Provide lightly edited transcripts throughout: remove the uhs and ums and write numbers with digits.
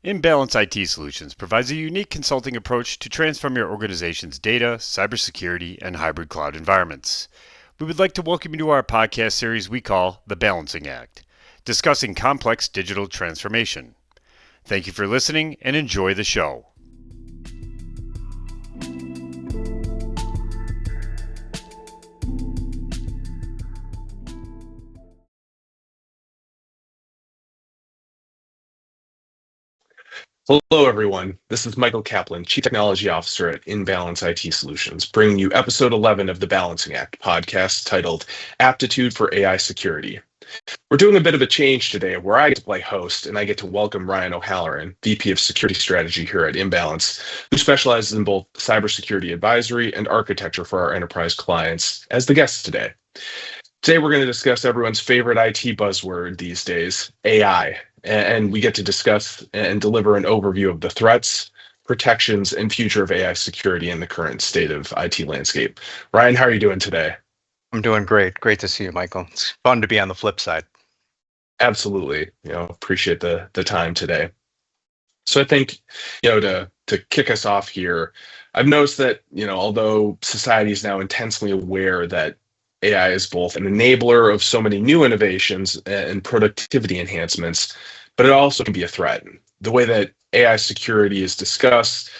Imbalance IT Solutions provides a unique consulting approach to transform your organization's data, cybersecurity, and hybrid cloud environments. We would like to welcome you to our podcast series we call The Balancing Act, discussing complex digital transformation. Thank you for listening and enjoy the show. Hello, everyone. This is Michael Caplan, Chief Technology Officer at Imbalance IT Solutions, bringing you episode 11 of the Balancing Act podcast titled Aptitude for AI Security. We're doing a bit of a change today where I get to play host and I get to welcome Ryan O'Halloran, VP of Security Strategy here at Imbalance, who specializes in both cybersecurity advisory and architecture for our enterprise clients, as the guest today. Today, we're going to discuss everyone's favorite IT buzzword these days, AI. And we get to discuss and deliver an overview of the threats, protections, and future of AI security in the current state of IT landscape. Ryan, how are you doing today? I'm doing great. Great to see you, Michael. It's fun to be on the flip side. Absolutely. Appreciate the time today. So I think, to kick us off here, I've noticed that, although society is now intensely aware that AI is both an enabler of so many new innovations and productivity enhancements, but it also can be a threat. The way that AI security is discussed,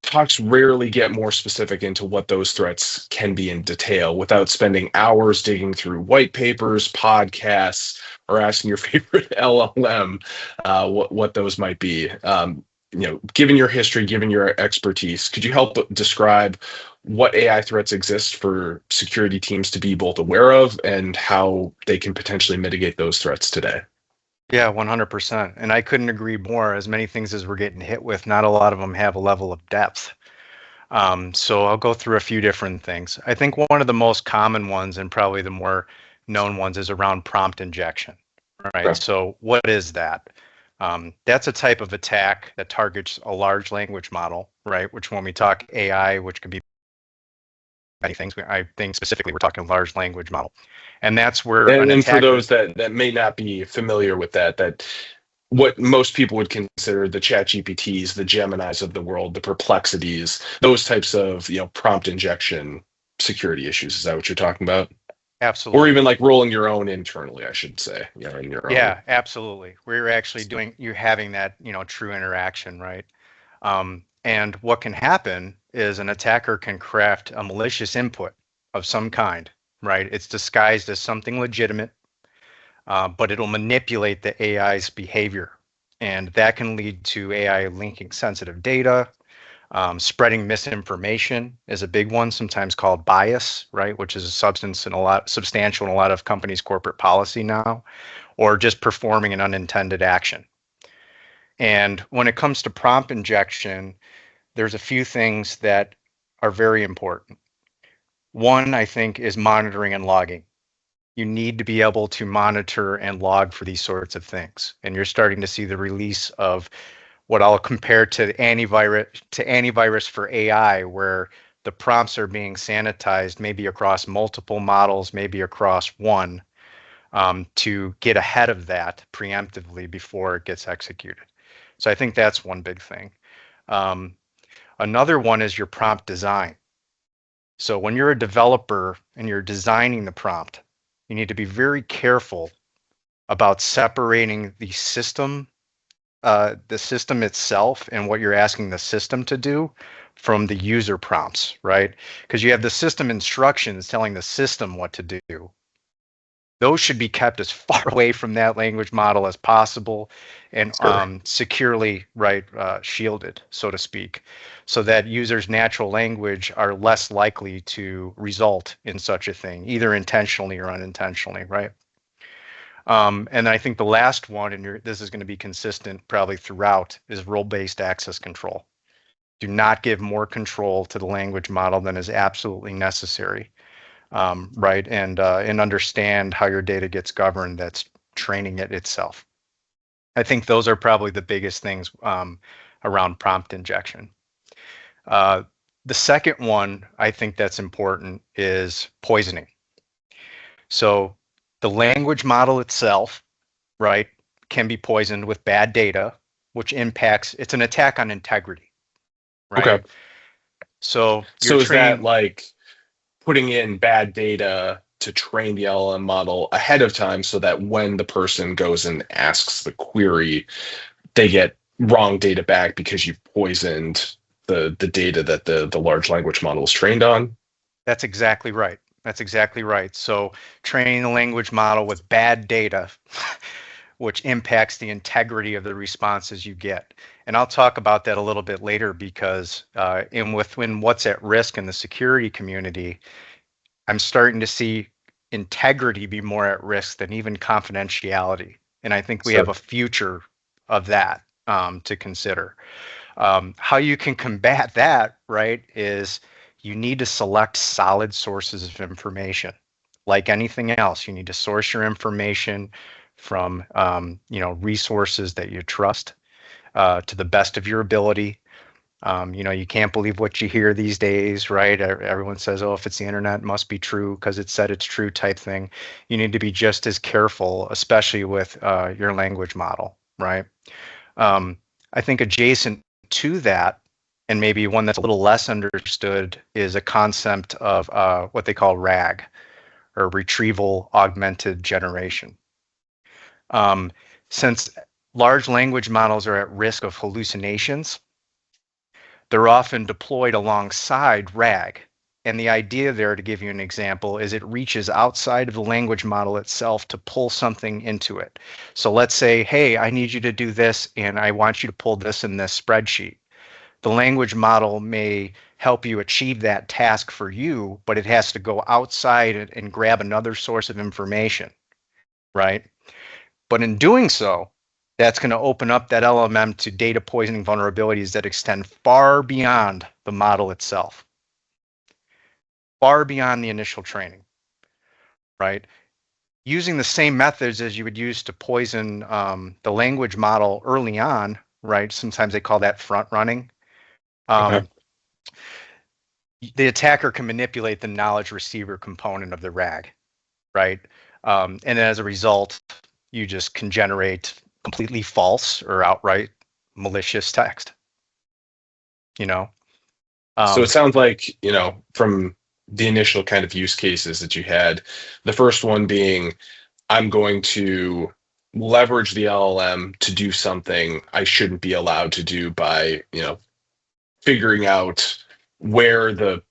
talks rarely get more specific into what those threats can be in detail without spending hours digging through white papers, podcasts, or asking your favorite LLM what those might be. Given your history, given your expertise, could you help describe what AI threats exist for security teams to be both aware of and how they can potentially mitigate those threats today? Yeah, 100%. And I couldn't agree more. As many things as we're getting hit with, not a lot of them have a level of depth. So I'll go through a few different things. I think one of the most common ones and probably the more known ones is around prompt injection, right? Okay. So what is that? That's a type of attack that targets a large language model, right? Which when we talk AI, which could be many things, I think specifically we're talking large language model. And that's where and for those that may not be familiar with that what most people would consider the chat GPTs, the Geminis of the world, the perplexities, those types of prompt injection security issues. Is that what you're talking about? Absolutely. Or even like rolling your own internally, I should say. In your own. Yeah, absolutely. Where you're actually you're having that, true interaction, right? And what can happen is an attacker can craft a malicious input of some kind, right? It's disguised as something legitimate, but it'll manipulate the AI's behavior. And that can lead to AI linking sensitive data. Spreading misinformation is a big one, sometimes called bias, right? Which is a substantial in a lot of companies' corporate policy now, or just performing an unintended action. And when it comes to prompt injection, there's a few things that are very important. One, I think, is monitoring and logging. You need to be able to monitor and log for these sorts of things. And you're starting to see the release of what I'll compare to antivirus for AI, where the prompts are being sanitized, maybe across multiple models, maybe across one, to get ahead of that preemptively before it gets executed. So I think that's one big thing. Another one is your prompt design. So when you're a developer and you're designing the prompt, you need to be very careful about separating the system itself and what you're asking the system to do from the user prompts, right? Because you have the system instructions telling the system what to do. Those should be kept as far away from that language model as possible and securely, shielded, so to speak, so that users' natural language are less likely to result in such a thing, either intentionally or unintentionally, right? And I think the last one, and this is going to be consistent probably throughout, is role-based access control. Do not give more control to the language model than is absolutely necessary, right? And understand how your data gets governed. That's training it itself. I think those are probably the biggest things around prompt injection. The second one I think that's important is poisoning. So the language model itself, right, can be poisoned with bad data, which impacts, it's an attack on integrity, right? Okay. So So is that like putting in bad data to train the LLM model ahead of time so that when the person goes and asks the query, they get wrong data back because you've poisoned the data that the large language model is trained on? That's exactly right. That's exactly right. So training the language model with bad data, which impacts the integrity of the responses you get. And I'll talk about that a little bit later because within what's at risk in the security community, I'm starting to see integrity be more at risk than even confidentiality. And I think we have a future of that to consider. How you can combat that, right, is you need to select solid sources of information. Like anything else, you need to source your information from resources that you trust to the best of your ability. You can't believe what you hear these days, right? Everyone says, oh, if it's the internet, it must be true because it said it's true type thing. You need to be just as careful, especially with your language model, right? I think adjacent to that, and maybe one that's a little less understood, is a concept of what they call RAG, or retrieval augmented generation. Since large language models are at risk of hallucinations, they're often deployed alongside RAG. And the idea there, to give you an example, is it reaches outside of the language model itself to pull something into it. So let's say, hey, I need you to do this, and I want you to pull this in this spreadsheet. The language model may help you achieve that task for you, but it has to go outside and grab another source of information, right? But in doing so, that's going to open up that LLM to data poisoning vulnerabilities that extend far beyond the model itself, far beyond the initial training, right? Using the same methods as you would use to poison the language model early on, right? Sometimes they call that front running. Okay. The attacker can manipulate the knowledge receiver component of the RAG, right? And as a result, you just can generate completely false or outright malicious text. So it sounds like, from the initial kind of use cases that you had, the first one being, I'm going to leverage the LLM to do something I shouldn't be allowed to do by, figuring out where the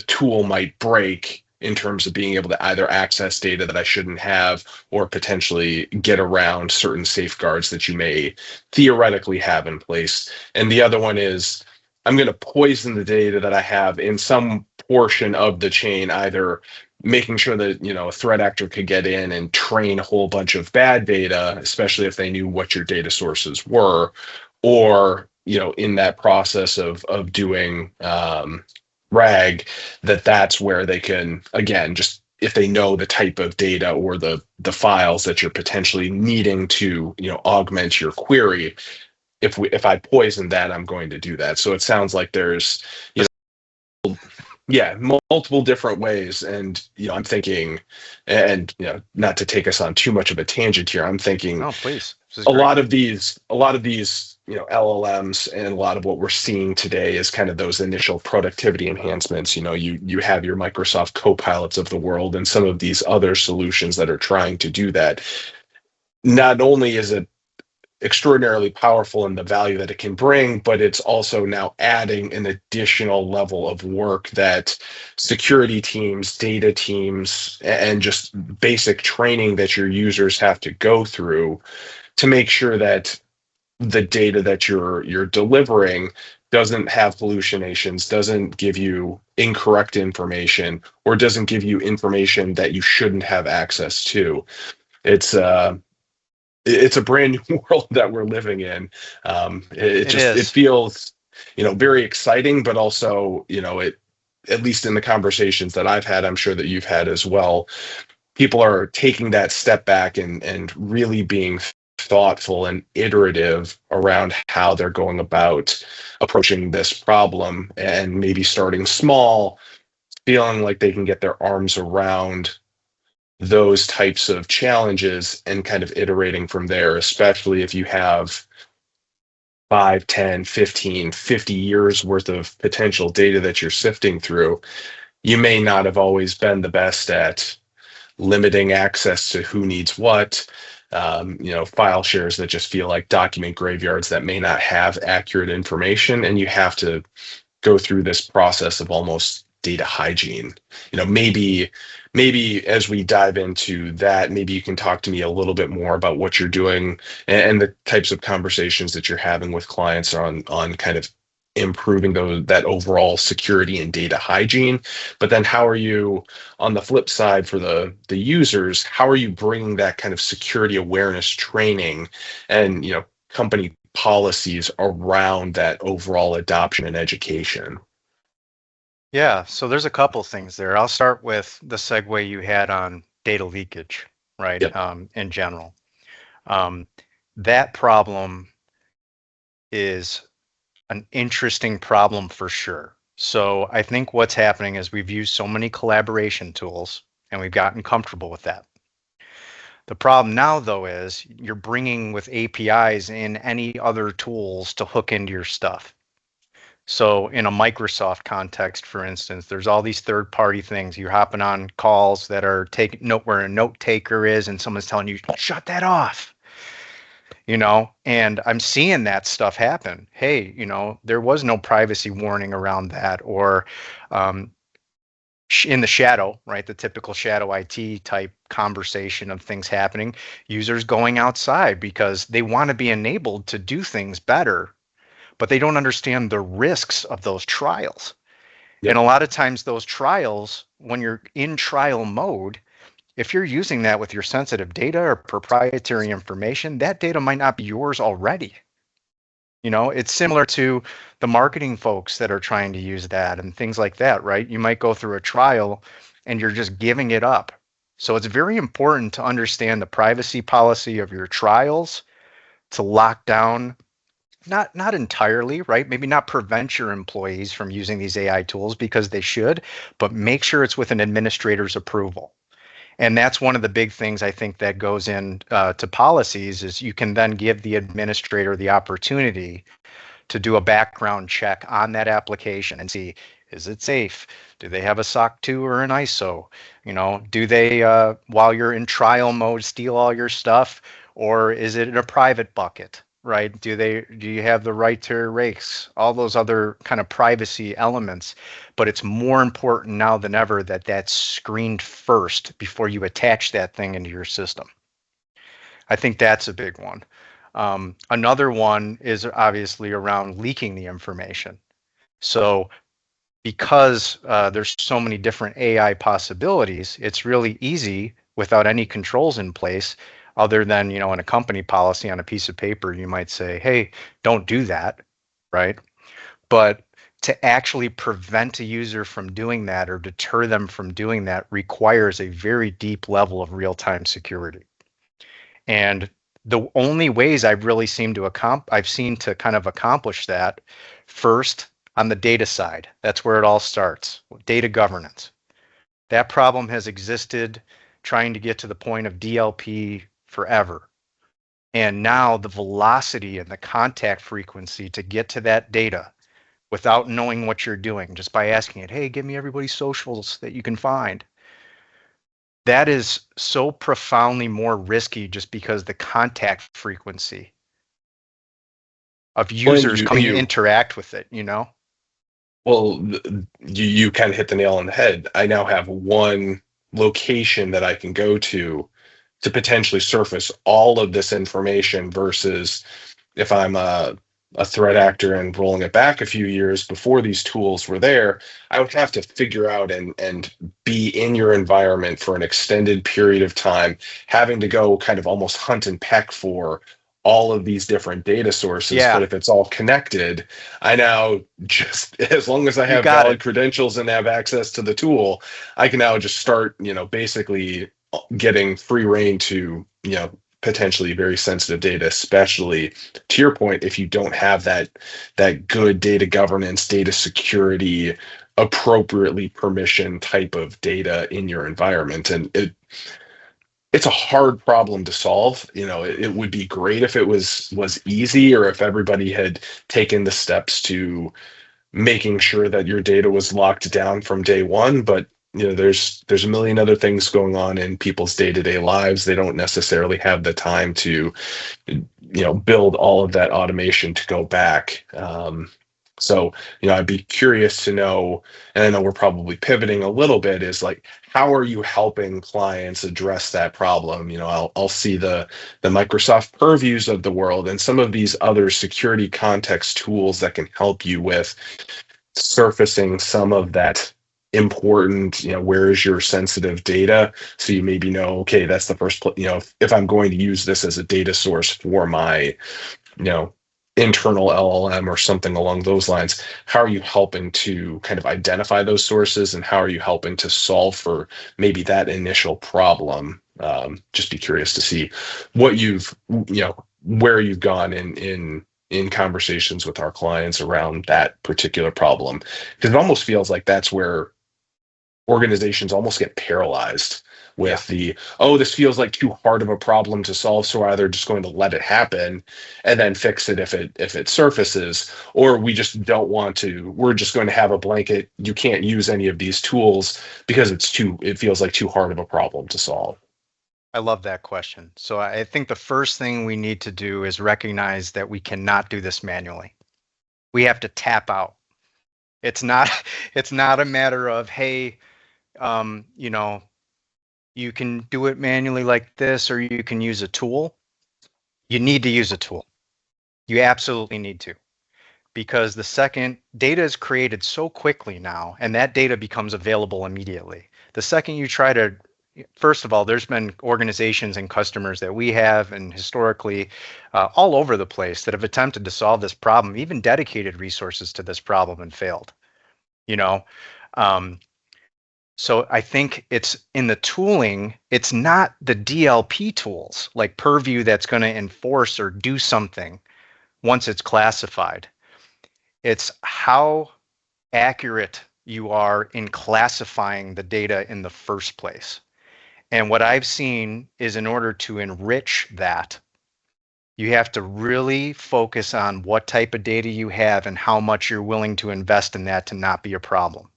tool might break in terms of being able to either access data that I shouldn't have or potentially get around certain safeguards that you may theoretically have in place. And the other one is, I'm going to poison the data that I have in some portion of the chain, either making sure that a threat actor could get in and train a whole bunch of bad data, especially if they knew what your data sources were, or in that process of doing RAG, that's where they can, again, just if they know the type of data or the files that you're potentially needing to augment your query, if I poison that, I'm going to do that. So it sounds like there's multiple different ways. And I'm thinking, and not to take us on too much of a tangent here, I'm thinking, oh please, a lot of these LLMs and a lot of what we're seeing today is kind of those initial productivity enhancements. You have your Microsoft Copilots of the world and some of these other solutions that are trying to do that. Not only is it extraordinarily powerful in the value that it can bring, but it's also now adding an additional level of work that security teams, data teams, and just basic training that your users have to go through to make sure that the data that you're delivering doesn't have hallucinations, doesn't give you incorrect information, or doesn't give you information that you shouldn't have access to. It's a brand new world that we're living in. It feels very exciting, but also at least in the conversations that I've had, I'm sure that you've had as well, people are taking that step back and really being thoughtful and iterative around how they're going about approaching this problem, and maybe starting small, feeling like they can get their arms around those types of challenges and kind of iterating from there, especially if you have 5, 10, 15, 50 years worth of potential data that you're sifting through, you may not have always been the best at limiting access to who needs what, file shares that just feel like document graveyards that may not have accurate information. And you have to go through this process of almost data hygiene. Maybe as we dive into that, maybe you can talk to me a little bit more about what you're doing and the types of conversations that you're having with clients on kind of improving that overall security and data hygiene. But then how are you, on the flip side, for the users, how are you bringing that kind of security awareness training and company policies around that overall adoption and education? Yeah, so there's a couple things there. I'll start with the segue you had on data leakage, right? Yep. In general. That problem is an interesting problem for sure. So I think what's happening is we've used so many collaboration tools and we've gotten comfortable with that. The problem now, though, is you're bringing with APIs in any other tools to hook into your stuff. So in a Microsoft context, for instance, there's all these third-party things. You're hopping on calls that are taking note where a note taker is, and someone's telling you, shut that off. And I'm seeing that stuff happen. Hey, there was no privacy warning around that, or in the shadow, right? The typical shadow IT type conversation of things happening, users going outside because they want to be enabled to do things better, but they don't understand the risks of those trials. Yep. And a lot of times those trials, when you're in trial mode, if you're using that with your sensitive data or proprietary information, that data might not be yours already. It's similar to the marketing folks that are trying to use that and things like that, right? You might go through a trial and you're just giving it up. So it's very important to understand the privacy policy of your trials, to lock down, not entirely, right? Maybe not prevent your employees from using these AI tools because they should, but make sure it's with an administrator's approval. And that's one of the big things I think that goes in to policies is you can then give the administrator the opportunity to do a background check on that application and see, is it safe? Do they have a SOC 2 or an ISO? Do they, while you're in trial mode, steal all your stuff, or is it in a private bucket? Right? Do you have the right to erase? All those other kind of privacy elements, but it's more important now than ever that that's screened first before you attach that thing into your system. I think that's a big one. Another one is obviously around leaking the information. So because there's so many different AI possibilities, it's really easy without any controls in place other than, in a company policy on a piece of paper, you might say, hey, don't do that, right? But to actually prevent a user from doing that or deter them from doing that requires a very deep level of real-time security. And the only ways I've really seen to kind of accomplish that, first, on the data side, that's where it all starts, data governance. That problem has existed trying to get to the point of DLP forever. And now the velocity and the contact frequency to get to that data without knowing what you're doing, just by asking it, hey, give me everybody's socials that you can find. That is so profoundly more risky just because the contact frequency of users coming to interact with it, Well, you kind of hit the nail on the head. I now have one location that I can go to potentially surface all of this information versus if I'm a threat actor and rolling it back a few years before these tools were there, I would have to figure out and be in your environment for an extended period of time, having to go kind of almost hunt and peck for all of these different data sources. Yeah. But if it's all connected, I now just, as long as I have valid credentials and have access to the tool, I can now just start, basically getting free reign to, potentially very sensitive data, especially to your point, if you don't have that good data governance, data security, appropriately permission type of data in your environment. And it's a hard problem to solve. It would be great if it was easy, or if everybody had taken the steps to making sure that your data was locked down from day one. But there's a million other things going on in people's day-to-day lives. They don't necessarily have the time to build all of that automation to go back. So I'd be curious to know, and I know we're probably pivoting a little bit, is like, how are you helping clients address that problem? I'll see the Microsoft Purviews of the world and some of these other security context tools that can help you with surfacing some of that important, where is your sensitive data? So you maybe know, okay, that's the first, if I'm going to use this as a data source for my, you know, internal LLM or something along those lines, how are you helping to kind of identify those sources, and how are you helping to solve for maybe that initial problem? Just be curious to see what where you've gone in conversations with our clients around that particular problem, because it almost feels like that's where organizations almost get paralyzed with oh, this feels like too hard of a problem to solve, so we're either just going to let it happen and then fix it if it surfaces, or we just don't want to. We're just going to have a blanket, you can't use any of these tools because it feels like too hard of a problem to solve. I love that question. So I think the first thing we need to do is recognize that we cannot do this manually. We have to tap out. It's not it's not a matter of, hey, you can do it manually like this, or you can use a tool. You need to use a tool. You absolutely need to, because the second data is created so quickly now, and that data becomes available immediately. The second you try to, first of all, there's been organizations and customers that we have, and historically all over the place, that have attempted to solve this problem, even dedicated resources to this problem, and failed. So I think it's in the tooling. It's not the DLP tools like Purview that's going to enforce or do something once it's classified. It's how accurate you are in classifying the data in the first place. And what I've seen is, in order to enrich that, you have to really focus on what type of data you have and how much you're willing to invest in that to not be a problem.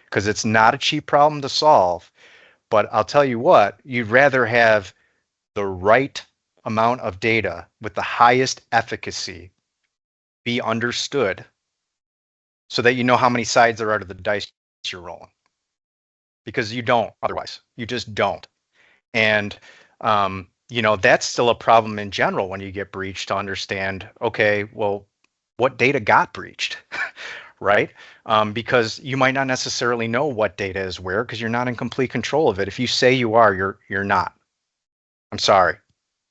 Because it's not a cheap problem to solve. But I'll tell you what, you'd rather have the right amount of data with the highest efficacy be understood, so that you know how many sides there are to the dice you're rolling. Because you don't otherwise. You just don't. And that's still a problem in general when you get breached, to understand, okay, well, what data got breached? Right? Because you might not necessarily know what data is where, because you're not in complete control of it. If you say you are, you're not. I'm sorry.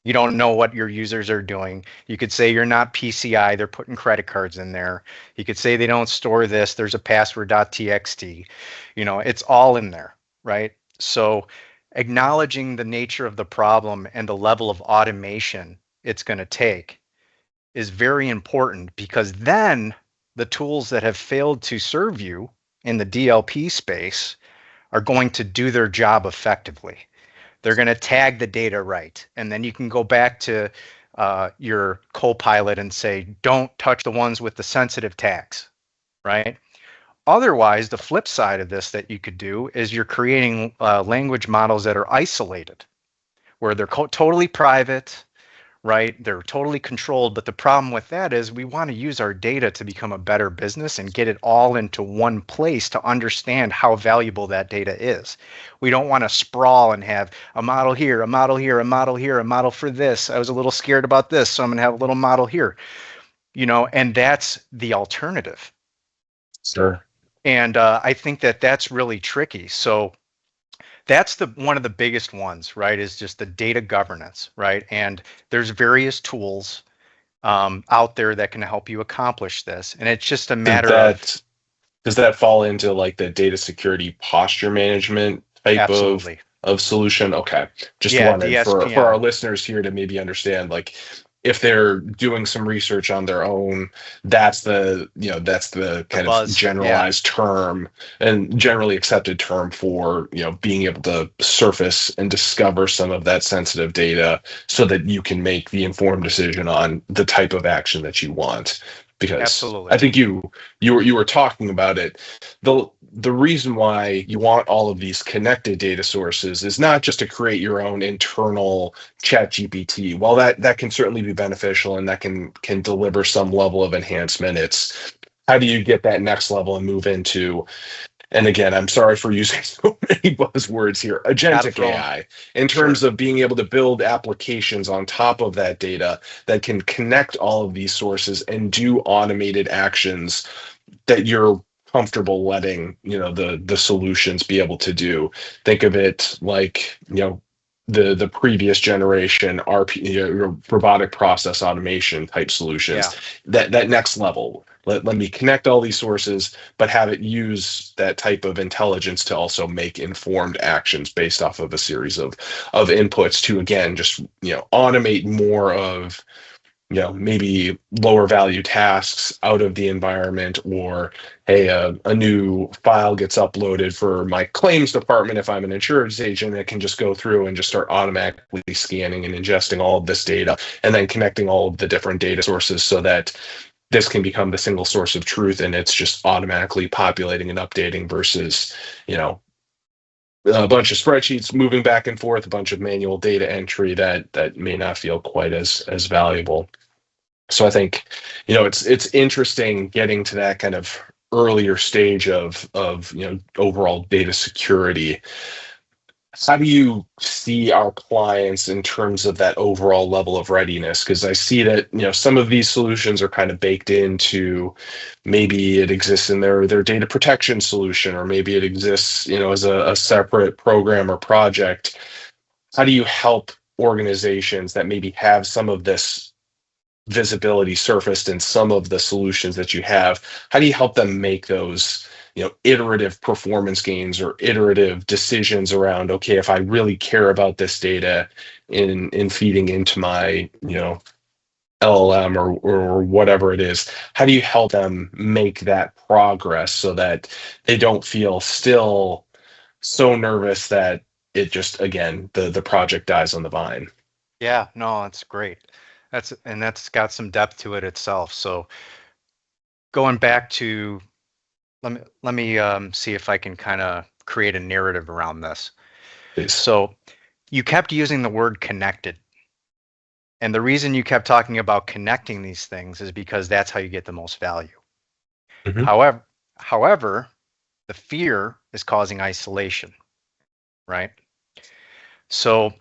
You don't know what your users are doing. You could say you're not PCI, they're putting credit cards in there. You could say they don't store this, there's a password.txt. It's all in there, right? So acknowledging the nature of the problem and the level of automation it's going to take is very important, because then the tools that have failed to serve you in the DLP space are going to do their job effectively. They're going to tag the data right. And then you can go back to your Copilot and say, don't touch the ones with the sensitive tags, right? Otherwise, the flip side of this that you could do is you're creating language models that are isolated, where they're totally private, right? They're totally controlled. But the problem with that is, we want to use our data to become a better business and get it all into one place to understand how valuable that data is. We don't want to sprawl and have a model here, a model here, a model here, a model for this. I was a little scared about this, so I'm going to have a little model here, and that's the alternative. Sure. And I think that that's really tricky. So that's one of the biggest ones, right? Is just the data governance, right? And there's various tools out there that can help you accomplish this. And it's just a matter of. Does that fall into like the data security posture management type Absolutely. of solution? Okay. Just wanted for our listeners here to maybe understand, like, if they're doing some research on their own, that's the The kind of buzz. Yeah, generalized term and generally accepted term for, being able to surface and discover some of that sensitive data so that you can make the informed decision on the type of action that you want. Because I absolutely. think you were talking about it. The reason why you want all of these connected data sources is not just to create your own internal chat GPT. While that can certainly be beneficial and that can deliver some level of enhancement, it's how do you get that next level and move into, and again, I'm sorry for using so many buzzwords here, Gotta agentic throw them. AI, in Sure. terms of being able to build applications on top of that data that can connect all of these sources and do automated actions that you're comfortable letting, the solutions be able to do. Think of it like, the previous generation RP, robotic process automation type Yeah. solutions. That next level. Let me connect all these sources, but have it use that type of intelligence to also make informed actions based off of a series of inputs to, again, just automate more of, maybe lower value tasks out of the environment, or hey, a new file gets uploaded for my claims department if I'm an insurance agent, it can just go through and just start automatically scanning and ingesting all of this data and then connecting all of the different data sources so that this can become the single source of truth, and it's just automatically populating and updating versus, you know, a bunch of spreadsheets moving back and forth, a bunch of manual data entry that may not feel quite as valuable. So I think, it's interesting getting to that kind of earlier stage of overall data security. How do you see our clients in terms of that overall level of readiness? Because I see that, some of these solutions are kind of baked into, maybe it exists in their data protection solution, or maybe it exists, as a separate program or project. How do you help organizations that maybe have some of this visibility surfaced in some of the solutions that you have? How do you help them make those, iterative performance gains or iterative decisions around, okay, if I really care about this data in feeding into my, LLM or whatever it is, how do you help them make that progress so that they don't feel still so nervous that it just, again, the project dies on the vine? Yeah. No, that's great. That's got some depth to it itself. So going back to let me see if I can kind of create a narrative around this. Please. So you kept using the word connected. And the reason you kept talking about connecting these things is because that's how you get the most value. Mhm. However, the fear is causing isolation, right? So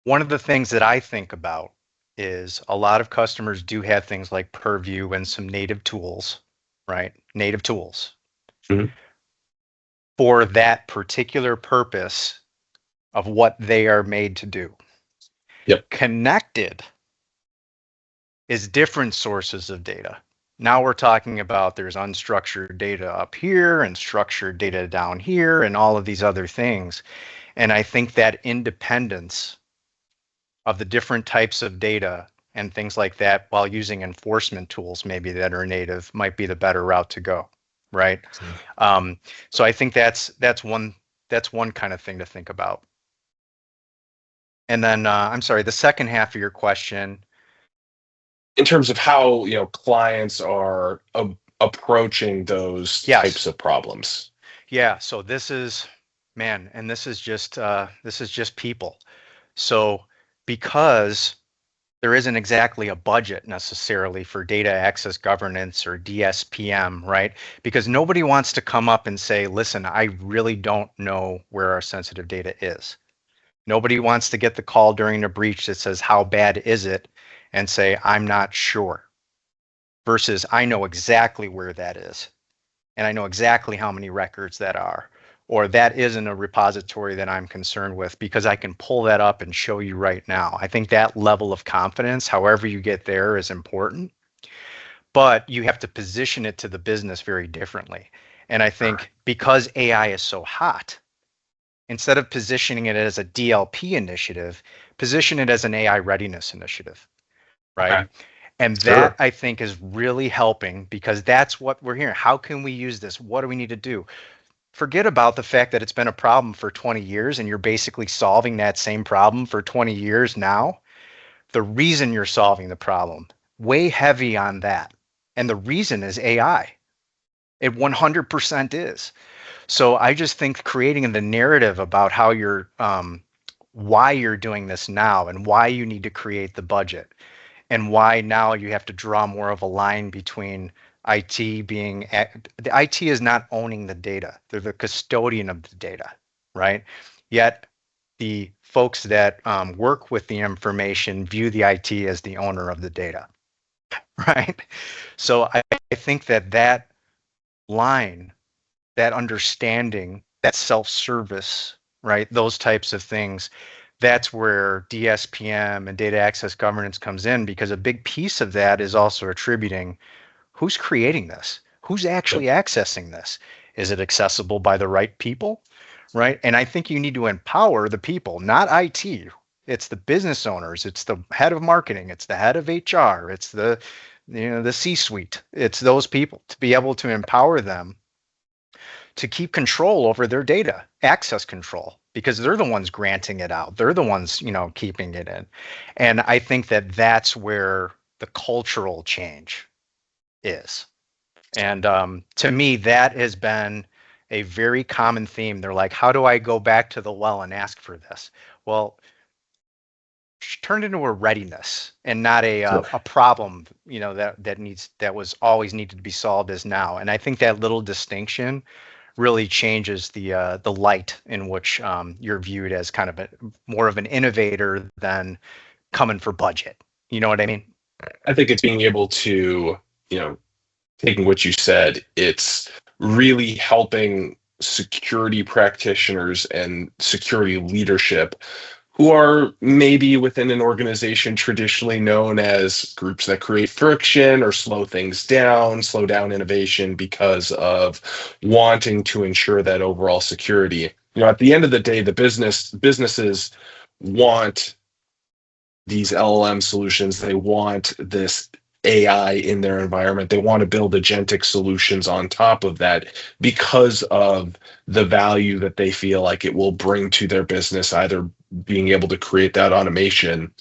one of the things that I think about is a lot of customers do have things like Purview and some native tools, right? Native tools Mhm. for that particular purpose of what they are made to do. Yep. Connected is different sources of data. Now we're talking about there's unstructured data up here and structured data down here and all of these other things. And I think that independence of the different types of data and things like that while using enforcement tools maybe that are native might be the better route to go, right? Um, so I think that's one kind of thing to think about. And then I'm sorry, the second half of your question. In terms of how, clients are approaching those types Yes. of problems. Yeah, so this is, man, and this is just people. So because there isn't exactly a budget necessarily for data access governance or DSPM, right? Because nobody wants to come up and say, listen, I really don't know where our sensitive data is. Nobody wants to get the call during a breach that says, how bad is it? And say, I'm not sure. Versus, I know exactly where that is. And I know exactly how many records that are, or that isn't a repository that I'm concerned with because I can pull that up and show you right now. I think that level of confidence, however you get there, is important, but you have to position it to the business very differently. And I think because AI is so hot, Instead of positioning it as a DLP initiative, position it as an AI readiness initiative, right? Okay. And that, Sure. I think, is really helping, because that's what we're hearing. How can we use this? What do we need to do? Forget about the fact that it's been a problem for 20 years and you're basically solving that same problem for 20 years now. The reason you're solving the problem, way heavy on that. And the reason is AI. It 100% is. So I just think creating the narrative about how you're, why you're doing this now and why you need to create the budget and why now you have to draw more of a line between IT being, the IT is not owning the data. They're the custodian of the data, right? Yet the folks that work with the information view the IT as the owner of the data, right? So I think that line, that understanding, that self-service, right? Those types of things, that's where DSPM and data access governance comes in, because a big piece of that is also attributing who's creating this, who's actually accessing this. Is it accessible by the right people, right? And I think you need to empower the people, not IT. It's the business owners, it's the head of marketing, it's the head of HR, it's the the C-suite. It's those people, to be able to empower them to keep control over their data, access control, because they're the ones granting it out. They're the ones, keeping it in. And I think that that's where the cultural change is. And to me, that has been a very common theme. They're like, how do I go back to the well and ask for this? Well, turned into a readiness and not a problem, that was always needed to be solved as now. And I think that little distinction really changes the light in which you're viewed as kind of more of an innovator than coming for budget. You know what I mean? I think it's being able to, taking what you said, it's really helping security practitioners and security leadership who are maybe within an organization traditionally known as groups that create friction or slow things down, slow down innovation because of wanting to ensure that overall security. At the end of the day, the businesses want these LLM solutions. They want this AI in their environment. They want to build agentic solutions on top of that because of the value that they feel like it will bring to their business, either being able to create that automation.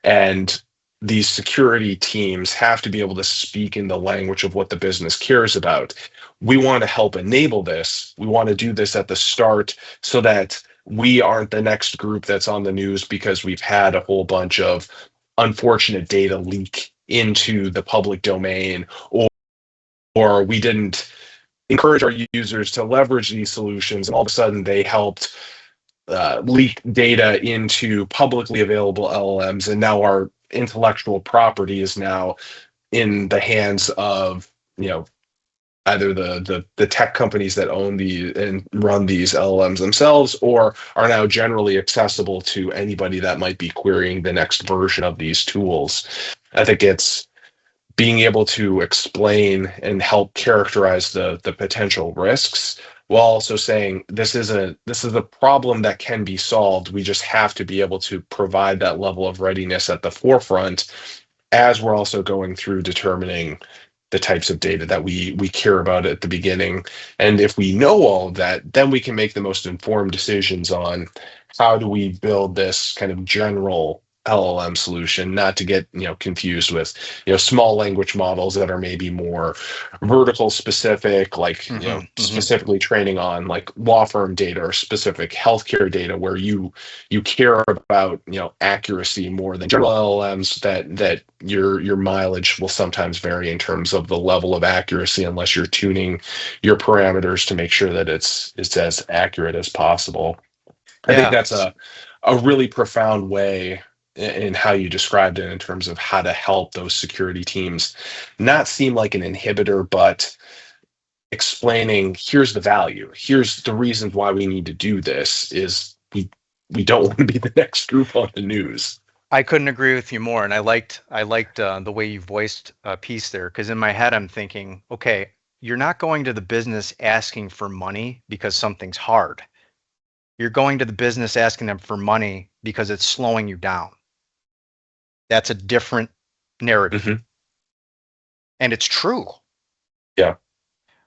And these security teams have to be able to speak in the language of what the business cares about. We want to help enable this. We want to do this at the start so that we aren't the next group that's on the news because we've had a whole bunch of unfortunate data leak into the public domain, or we didn't encourage our users to leverage these solutions, and all of a sudden they helped leak data into publicly available LLMs, and now our intellectual property is now in the hands of either the tech companies that own the and run these LLMs themselves, or are now generally accessible to anybody that might be querying the next version of these tools. I think it's being able to explain and help characterize the potential risks, while also saying this is a problem that can be solved. We just have to be able to provide that level of readiness at the forefront, as we're also going through determining the types of data that we care about at the beginning. And if we know all of that, then we can make the most informed decisions on how do we build this kind of general LLM solution, not to get confused with small language models that are maybe more vertical specific, like specifically training on like law firm data or specific healthcare data, where you care about accuracy more than general LLMs. That your mileage will sometimes vary in terms of the level of accuracy, unless you're tuning your parameters to make sure that it's as accurate as possible. I think that's a really profound way in how you described it, in terms of how to help those security teams not seem like an inhibitor, but explaining, here's the value, here's the reasons why we need to do this, is we don't want to be the next group on the news. I couldn't agree with you more. And I liked the way you voiced a piece there, because in my head, I'm thinking, okay, you're not going to the business asking for money because something's hard. You're going to the business asking them for money because it's slowing you down. That's a different narrative. Mm-hmm. And it's true. Yeah.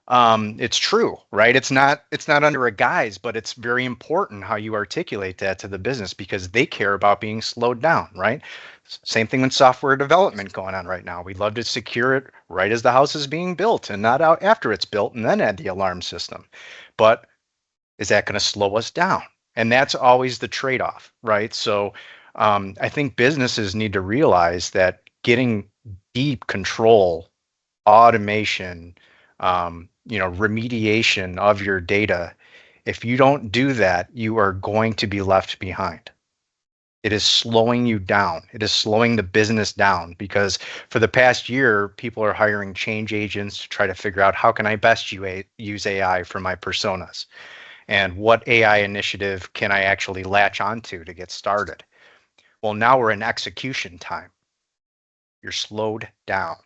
It's true, right? It's not under a guise, but it's very important how you articulate that to the business because they care about being slowed down, right? Same thing with software development going on right now. We'd love to secure it right as the house is being built and not out after it's built and then add the alarm system. But is that going to slow us down? And that's always the trade-off, right? So I think businesses need to realize that getting deep control, automation, remediation of your data, if you don't do that, you are going to be left behind. It is slowing you down. It is slowing the business down because for the past year, people are hiring change agents to try to figure out how can I best use AI for my personas and what AI initiative can I actually latch onto to get started. Well, now we're in execution time. You're slowed down.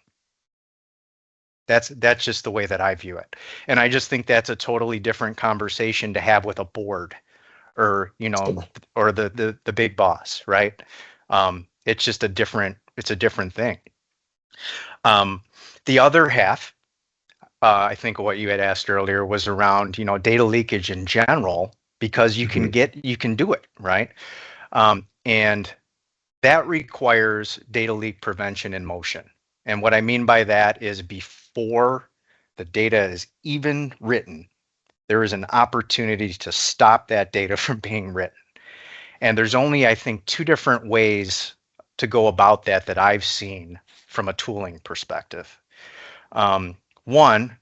That's just the way that I view it. And I just think that's a totally different conversation to have with a board or, or the big boss, right? It's just a different thing. The other half, I think what you had asked earlier was around, data leakage in general, because you can do it, right? And that requires data leak prevention in motion. And what I mean by that is before the data is even written, there is an opportunity to stop that data from being written. And there's only, I think, two different ways to go about that I've seen from a tooling perspective. One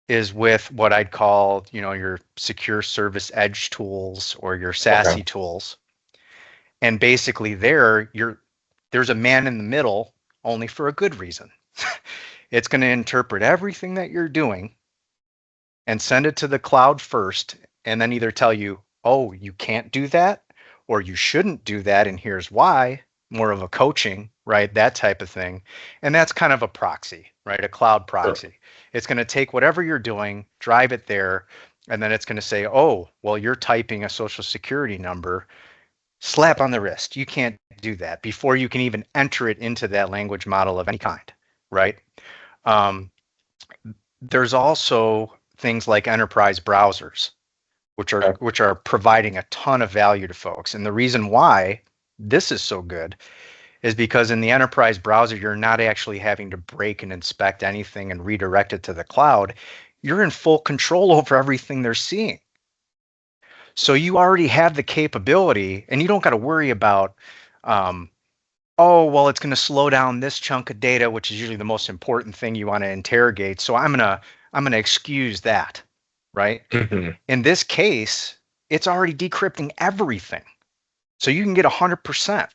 is with what I'd call, your secure service edge tools or your SASE tools. And basically there's a man in the middle only for a good reason. It's going to interpret everything that you're doing and send it to the cloud first, and then either tell you, oh, you can't do that, or you shouldn't do that, and here's why, more of a coaching, right? That type of thing. And that's kind of a proxy, right? A cloud proxy. Sure. It's going to take whatever you're doing, drive it there, and then it's going to say, oh, well, you're typing a social security number, slap on the wrist. You can't do that before you can even enter it into that language model of any kind, right? There's also things like enterprise browsers, which are providing a ton of value to folks. And the reason why this is so good is because in the enterprise browser, you're not actually having to break and inspect anything and redirect it to the cloud. You're in full control over everything they're seeing. So you already have the capability, and you don't got to worry about, oh, well, it's going to slow down this chunk of data, which is usually the most important thing you want to interrogate. So I'm gonna excuse that, right? Mm-hmm. In this case, it's already decrypting everything, so you can get 100%.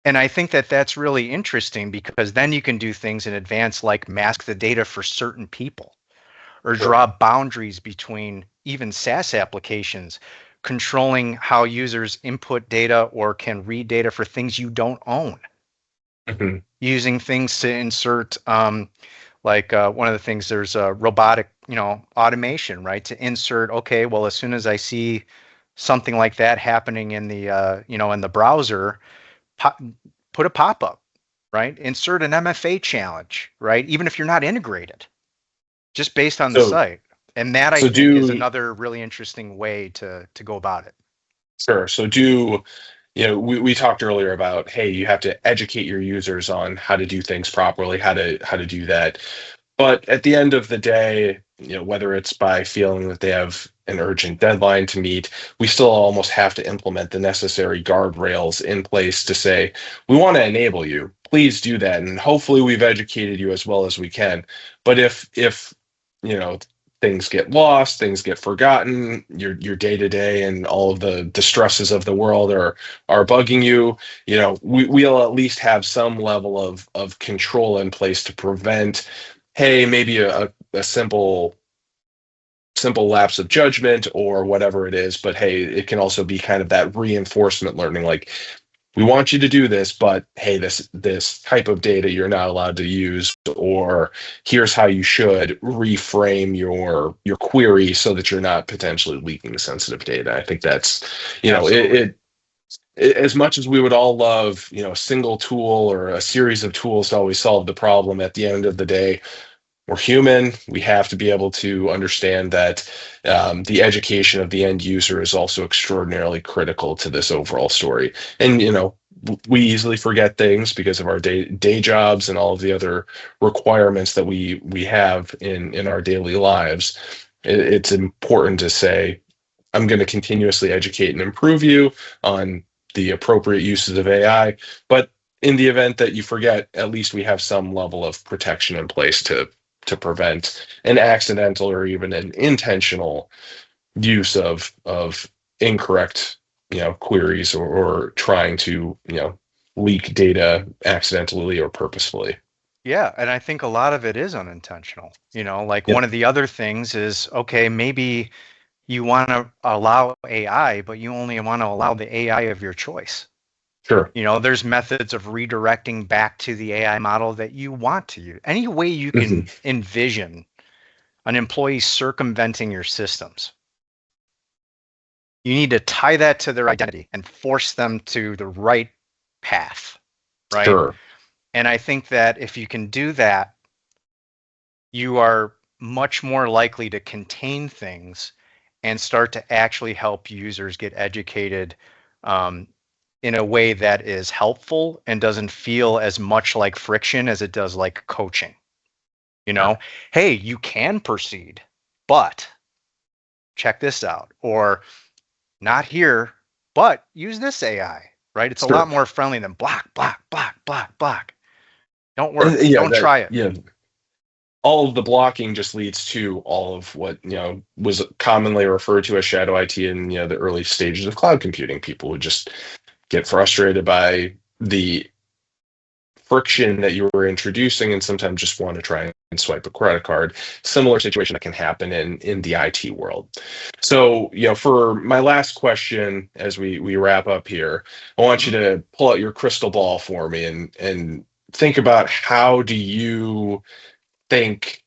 And I think that's really interesting because then you can do things in advance like mask the data for certain people, or draw boundaries between even SaaS applications, controlling how users input data or can read data for things you don't own. Mm-hmm. Using things to insert, like one of the things, there's a robotic, automation, right? To insert, okay, well, as soon as I see something like that happening in the, in the browser, put a pop-up, right? Insert an MFA challenge, right? Even if you're not integrated, just based on the site. And that I think is another really interesting way to go about it. Sure. So we talked earlier about, hey, you have to educate your users on how to do things properly, how to do that. But at the end of the day, whether it's by feeling that they have an urgent deadline to meet, we still almost have to implement the necessary guardrails in place to say, we want to enable you. Please do that. And hopefully we've educated you as well as we can. But if things get lost, things get forgotten, your day-to-day and all of the stresses of the world are bugging you, we'll at least have some level of control in place to prevent, hey, maybe a simple lapse of judgment or whatever it is, but hey, it can also be kind of that reinforcement learning, like, we want you to do this, but hey, this type of data you're not allowed to use, or here's how you should reframe your query so that you're not potentially leaking sensitive data. I think that's, Absolutely. as much as we would all love, a single tool or a series of tools to always solve the problem, at the end of the day, we're human. We have to be able to understand that the education of the end user is also extraordinarily critical to this overall story. And we easily forget things because of our day jobs and all of the other requirements that we have in our daily lives. It's important to say, I'm going to continuously educate and improve you on the appropriate uses of AI, but in the event that you forget, at least we have some level of protection in place to prevent an accidental or even an intentional use of incorrect queries, or trying to leak data accidentally or purposefully. Yeah, and I think a lot of it is unintentional. Like Yep. one of the other things is, okay, maybe you want to allow AI, but you only want to allow the AI of your choice. Sure. There's methods of redirecting back to the AI model that you want to use. Any way you Hmm. can envision an employee circumventing your systems, you need to tie that to their identity and force them to the right path, right? Sure. And I think that if you can do that, you are much more likely to contain things and start to actually help users get educated in a way that is helpful and doesn't feel as much like friction as it does like coaching. Hey, you can proceed, but check this out, or not here, but use this AI, right? It's a lot Sure. more friendly than block, block, block, block, block. Don't And work. Don't try it. all of the blocking just leads to all of what was commonly referred to as shadow IT in the early stages of cloud computing. People would just get frustrated by the friction that you were introducing, and sometimes just want to try and swipe a credit card. Similar situation that can happen in the IT world. So, for my last question, as we wrap up here, I want you Mhm. to pull out your crystal ball for me and think about, how do you think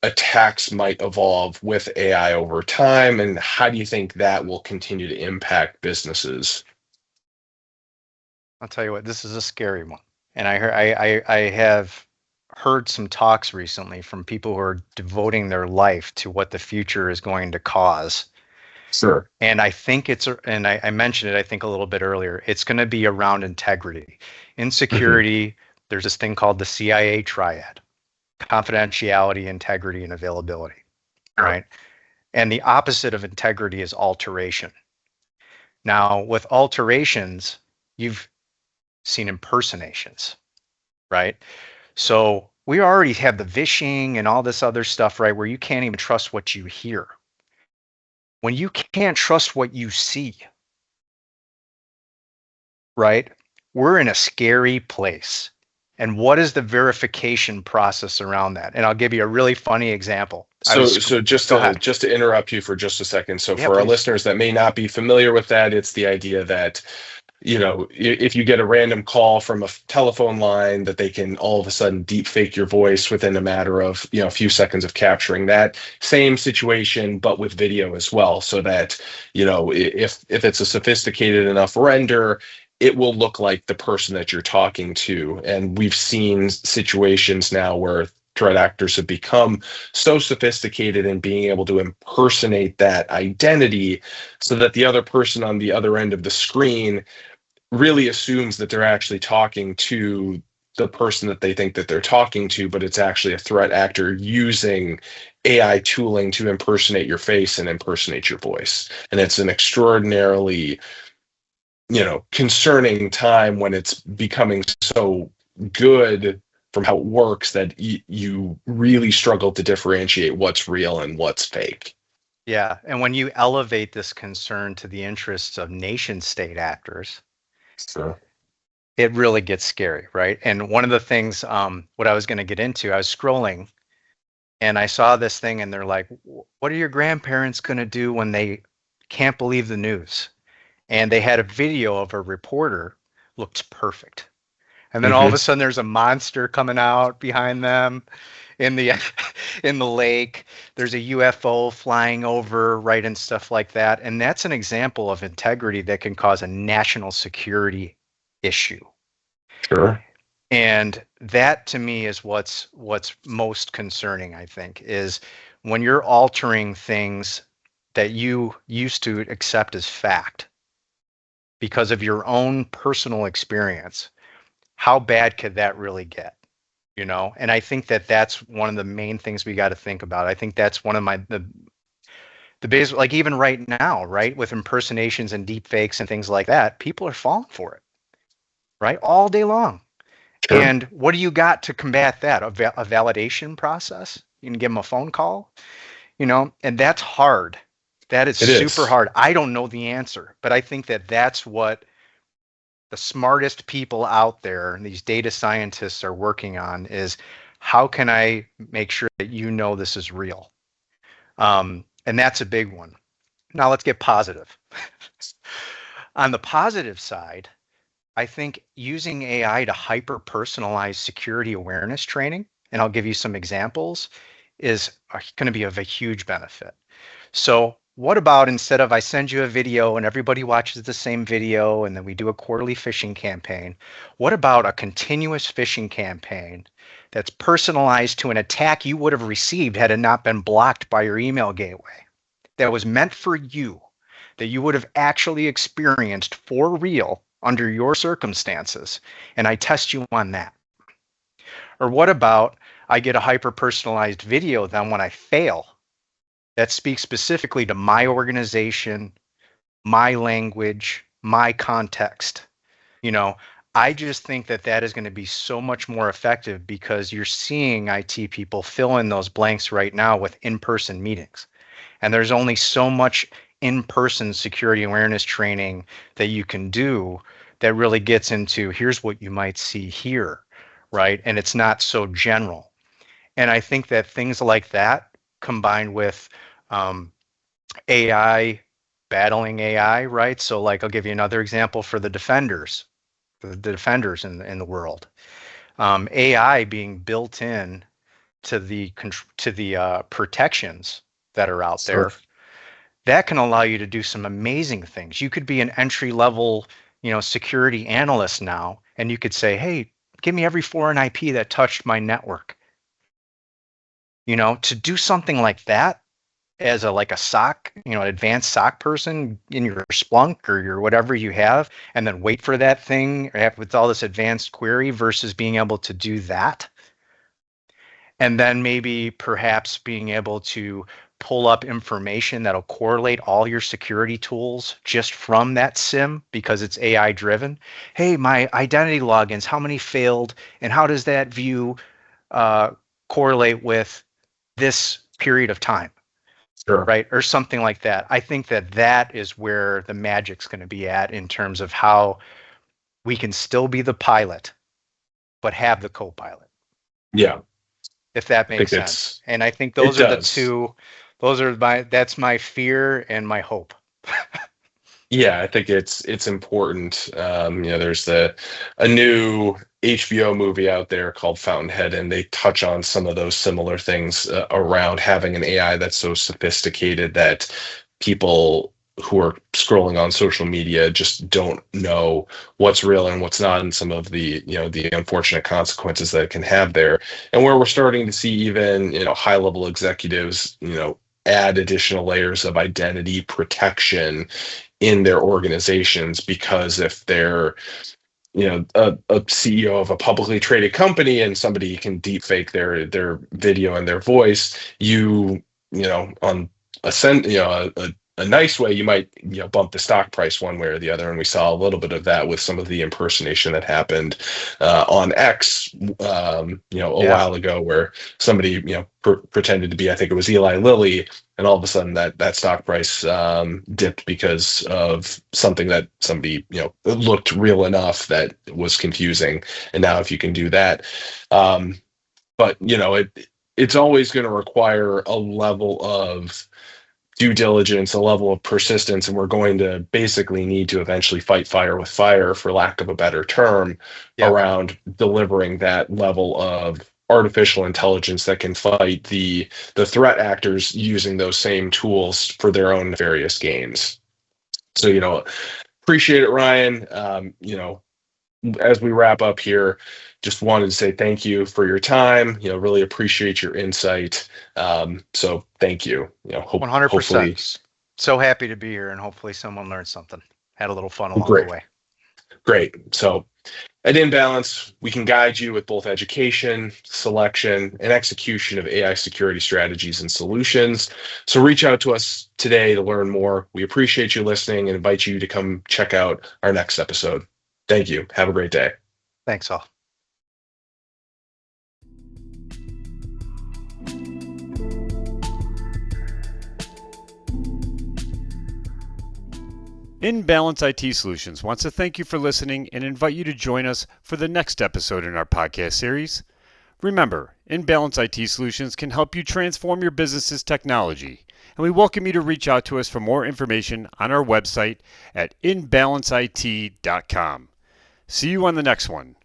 attacks might evolve with AI over time, and how do you think that will continue to impact businesses? I'll tell you what, this is a scary one. And I have heard some talks recently from people who are devoting their life to what the future is going to cause. Sure. And I think and I mentioned it, I think a little bit earlier, it's going to be around integrity. In Hmm. security, there's this thing called the CIA triad: confidentiality, integrity, and availability, Sure. right? And the opposite of integrity is alteration. Now, with alterations, you've seen impersonations, right? So we already have the vishing and all this other stuff, right, where you can't even trust what you hear. When you can't trust what you see, right, we're in a scary place. And what is the verification process around that? And I'll give you a really funny example. So just Go to ahead. just to interrupt you for just a second. So Yeah, for our please. listeners that may not be familiar with that, it's the idea that, if you get a random call from a telephone line, that they can all of a sudden deep fake your voice within a matter of, a few seconds of capturing that same situation, but with video as well, so that, if it's a sophisticated enough render, it will look like the person that you're talking to. And we've seen situations now where threat actors have become so sophisticated in being able to impersonate that identity, so that the other person on the other end of the screen really assumes that they're actually talking to the person that they think that they're talking to, but it's actually a threat actor using AI tooling to impersonate your face and impersonate your voice. And it's an extraordinarily, concerning time when it's becoming so good from how it works that you really struggle to differentiate what's real and what's fake. Yeah. And when you elevate this concern to the interests of nation state actors, So, it really gets scary, right? And one of the things, what I was going to get into, I was scrolling and I saw this thing and they're like, what are your grandparents going to do when they can't believe the news? And they had a video of a reporter looked perfect. And then all of Mm-hmm. a sudden there's a monster coming out behind them in the in the lake. There's a UFO flying over, right, and stuff like that. And that's an example of integrity that can cause a national security issue. Sure. And that to me is what's most concerning, I think, is when you're altering things that you used to accept as fact because of your own personal experience. How bad could that really get? And I think that that's one of the main things we got to think about. I think that's one of the biggest, like even right now, right, with impersonations and deep fakes and things like that, people are falling for it, right, all day long. Sure. And what do you got to combat that? A validation process? You can give them a phone call, and that's hard. That is It super is. hard. I don't know the answer, but I think that that's what the smartest people out there, these data scientists, are working on, is how can I make sure that this is real? And that's a big one. Now let's get positive. On the positive side, I think using AI to hyper personalize security awareness training, and I'll give you some examples, is going to be of a huge benefit. So what about, instead of I send you a video and everybody watches the same video and then we do a quarterly phishing campaign, what about a continuous phishing campaign that's personalized to an attack you would have received had it not been blocked by your email gateway, that was meant for you, that you would have actually experienced for real under your circumstances, and I test you on that? Or what about I get a hyper personalized video then when I fail that speaks specifically to my organization, my language, my context? I just think that that is going to be so much more effective because you're seeing IT people fill in those blanks right now with in-person meetings. And there's only so much in-person security awareness training that you can do that really gets into here's what you might see here, right? And it's not so general. And I think that things like that combined with AI battling AI, right? So like I'll give you another example for the defenders, in the world. AI being built in to the protections that are out Sure. there, that can allow you to do some amazing things. You could be an entry level, security analyst now, and you could say, hey, give me every foreign IP that touched my network. To do something like that as a SOC, an advanced SOC person in your Splunk or your whatever you have, and then wait for that thing with all this advanced query versus being able to do that. And then maybe perhaps being able to pull up information that'll correlate all your security tools just from that SIM because it's AI driven. Hey, my identity logins, how many failed, and how does that view correlate with this period of time? Sure. Right, or something like that. I think that that is where the magic's going to be at in terms of how we can still be the pilot, but have the co-pilot. Yeah. If that I makes think sense. And I think it those are the does. two. That's my fear and my hope. Yeah, I think it's important. There's a new HBO movie out there called Fountainhead, and they touch on some of those similar things around having an AI that's so sophisticated that people who are scrolling on social media just don't know what's real and what's not, and some of the unfortunate consequences that it can have there. And where we're starting to see even high level executives add additional layers of identity protection in their organizations, because if they're a CEO of a publicly traded company and somebody can deep fake their video and their voice, on a nice way, you might bump the stock price one way or the other. And we saw a little bit of that with some of the impersonation that happened on X a while ago, where somebody pretended to be, I think it was Eli Lilly, and all of a sudden that stock price dipped because of something that somebody looked real enough that was confusing. And now if you can do that, but it's always going to require a level of due diligence, a level of persistence, and we're going to basically need to eventually fight fire with fire, for lack of a better term, Yeah. around delivering that level of artificial intelligence that can fight the threat actors using those same tools for their own nefarious gains. So, appreciate it, Ryan. As we wrap up here, just wanted to say thank you for your time. Really appreciate your insight. So thank you. 100%. Hopefully, So happy to be here, and hopefully someone learned something. Had a little fun along great, the way. great. So at InBalance, we can guide you with both education, selection, and execution of AI security strategies and solutions. So reach out to us today to learn more. We appreciate you listening and invite you to come check out our next episode. Thank you. Have a great day. Thanks all. InBalance IT Solutions wants to thank you for listening and invite you to join us for the next episode in our podcast series. Remember, InBalance IT Solutions can help you transform your business's technology, and we welcome you to reach out to us for more information on our website at inbalanceit.com. See you on the next one.